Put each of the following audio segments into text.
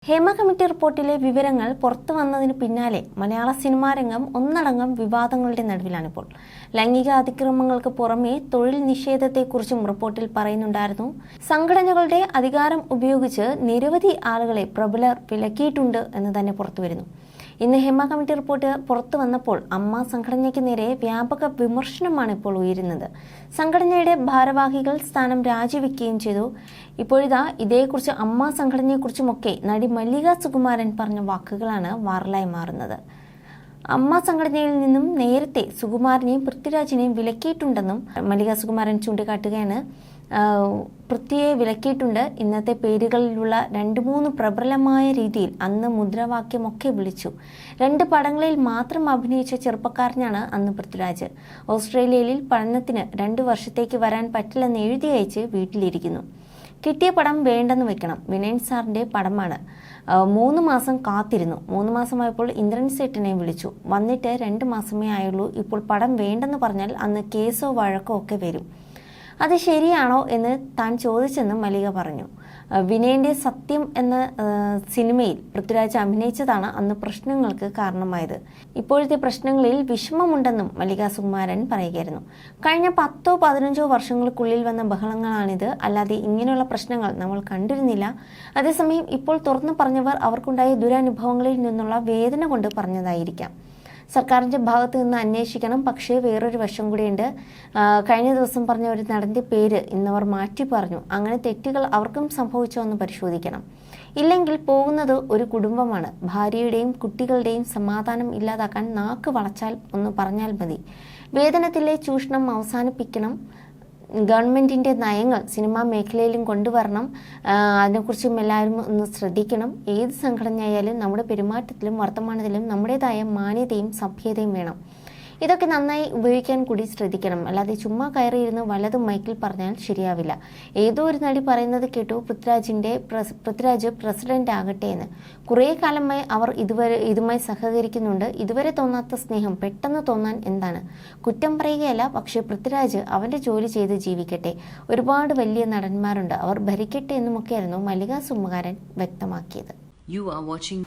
Hema committee റിപ്പോർട്ടിലെ വിവരങ്ങൾ പുറത്തു വന്നതിന് പിന്നാലെ മലയാള സിനിമാ രംഗം ഒന്നടങ്കം വിവാദങ്ങളുടെ നടുവിലാണിപ്പോൾ. ലൈംഗിക അതിക്രമങ്ങൾക്ക് പുറമെ തൊഴിൽ നിഷേധത്തെക്കുറിച്ചും റിപ്പോർട്ടിൽ പറയുന്നുണ്ടായിരുന്നു. സംഘടനകളുടെ അധികാരം ഉപയോഗിച്ച് നിരവധി ആളുകളെ പ്രബലർ വിലക്കിയിട്ടുണ്ട് എന്ന് തന്നെ പുറത്തുവരുന്നു. ഇന്ന് ഹേമ കമ്മിറ്റി റിപ്പോർട്ട് പുറത്തു വന്നപ്പോൾ അമ്മ സംഘടനയ്ക്ക് നേരെ വ്യാപക വിമർശനമാണ് ഇപ്പോൾ ഉയരുന്നത്. സംഘടനയുടെ ഭാരവാഹികൾ സ്ഥാനം രാജിവെക്കുകയും ചെയ്തു. ഇപ്പോഴിതാ ഇതേക്കുറിച്ച് അമ്മ സംഘടനയെക്കുറിച്ചുമൊക്കെ നടി മല്ലിക സുകുമാരൻ പറഞ്ഞ വാക്കുകളാണ് വൈറലായി മാറുന്നത്. അമ്മ സംഘടനയിൽ നിന്നും നേരത്തെ സുകുമാരനെയും പൃഥ്വിരാജിനെയും വിലക്കിയിട്ടുണ്ടെന്നും മല്ലിക സുകുമാരൻ ചൂണ്ടിക്കാട്ടുകയാണ്. പൃഥ്വിയെ വിലക്കിയിട്ടുണ്ട്. ഇന്നത്തെ പേരുകളിലുള്ള 2-3 പ്രബലമായ രീതിയിൽ അന്ന് മുദ്രാവാക്യമൊക്കെ വിളിച്ചു. 2 പടങ്ങളിൽ മാത്രം അഭിനയിച്ച ചെറുപ്പക്കാരനാണ് അന്ന് പൃഥ്വിരാജ്. ഓസ്ട്രേലിയയിൽ പഠനത്തിന് 2 വർഷത്തേക്ക് വരാൻ പറ്റില്ലെന്ന് എഴുതി അയച്ച് വീട്ടിലിരിക്കുന്നു. കിട്ടിയ പടം വേണ്ടെന്ന് വെക്കണം. വിനയൻ സാറിൻ്റെ പടമാണ്. 3 മാസം കാത്തിരുന്നു. 3 മാസമായപ്പോൾ ഇന്ദ്രൻ സേട്ടനെ വിളിച്ചു. വന്നിട്ട് 2 മാസമേ ആയുള്ളൂ. ഇപ്പോൾ പടം വേണ്ടെന്ന് പറഞ്ഞാൽ അന്ന് കേസോ വഴക്കോ ഒക്കെ വരും. അത് ശരിയാണോ എന്ന് താൻ ചോദിച്ചെന്ന് മല്ലിക പറഞ്ഞു. വിനയന്റെ സത്യം എന്ന സിനിമയിൽ പൃഥ്വിരാജ് അഭിനയിച്ചതാണ് അന്ന് പ്രശ്നങ്ങൾക്ക് കാരണമായത്. ഇപ്പോഴത്തെ പ്രശ്നങ്ങളിൽ വിഷമമുണ്ടെന്നും മല്ലിക സുകുമാരൻ പറയുകയായിരുന്നു. കഴിഞ്ഞ 10-15 വർഷങ്ങൾക്കുള്ളിൽ വന്ന ബഹളങ്ങളാണിത്. അല്ലാതെ ഇങ്ങനെയുള്ള പ്രശ്നങ്ങൾ നമ്മൾ കണ്ടിരുന്നില്ല. അതേസമയം ഇപ്പോൾ തുറന്നു പറഞ്ഞവർ അവർക്കുണ്ടായ ദുരനുഭവങ്ങളിൽ നിന്നുള്ള വേദന കൊണ്ട് പറഞ്ഞതായിരിക്കാം. സർക്കാരിൻ്റെ ഭാഗത്ത് നിന്ന് അന്വേഷിക്കണം. പക്ഷേ വേറൊരു വശം കൂടിയുണ്ട്. കഴിഞ്ഞ ദിവസം പറഞ്ഞ ഒരു നടൻ്റെ പേര് ഇന്നവർ മാറ്റി പറഞ്ഞു. അങ്ങനെ തെറ്റുകൾ അവർക്കും സംഭവിച്ചോ എന്ന് പരിശോധിക്കണം. ഇല്ലെങ്കിൽ പോകുന്നത് ഒരു കുടുംബമാണ്. ഭാര്യയുടെയും കുട്ടികളുടെയും സമാധാനം ഇല്ലാതാക്കാൻ നാക്ക് വളച്ചാൽ ഒന്ന് പറഞ്ഞാൽ മതി. വേതനത്തിലെ ചൂഷണം അവസാനിപ്പിക്കണം. ഗവൺമെൻറ്റിൻ്റെ നയങ്ങൾ സിനിമാ മേഖലയിലും കൊണ്ടുവരണം. അതിനെക്കുറിച്ചും എല്ലാവരും ഒന്ന് ശ്രദ്ധിക്കണം. ഏത് സംഘടനയായാലും നമ്മുടെ പെരുമാറ്റത്തിലും വർത്തമാനത്തിലും നമ്മുടേതായ മാന്യതയും സഭ്യതയും വേണം. ഇതൊക്കെ നന്നായി ഉപയോഗിക്കാൻ കൂടി ശ്രദ്ധിക്കണം. അല്ലാതെ ചുമ്മാ കയറിയിരുന്ന് വല്ലതും മൈക്കിൽ പറഞ്ഞാൽ ശരിയാവില്ല. ഏതോ ഒരു നടി പറയുന്നത് കേട്ടു, പൃഥ്വിരാജ് പ്രസിഡന്റ് ആകട്ടെ എന്ന്. കുറേ കാലമായി അവർ ഇതുമായി സഹകരിക്കുന്നുണ്ട്. ഇതുവരെ തോന്നാത്ത സ്നേഹം പെട്ടെന്ന് തോന്നാൻ എന്താണ്? കുറ്റം പറയുകയല്ല. പക്ഷേ പൃഥ്വിരാജ് അവൻ്റെ ജോലി ചെയ്ത് ജീവിക്കട്ടെ. ഒരുപാട് വലിയ നടന്മാരുണ്ട്, അവർ ഭരിക്കട്ടെ എന്നുമൊക്കെയായിരുന്നു മല്ലിക സുകുമാരൻ വ്യക്തമാക്കിയത്. You're watching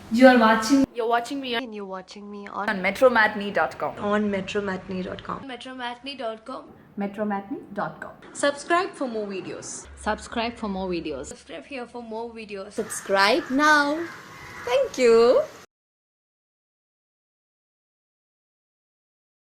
me and you're watching me on metromatney.com. on metromatney.com. metromatney.com. Subscribe for more videos. Subscribe for more videos. Subscribe here for more videos. Subscribe now. Thank you.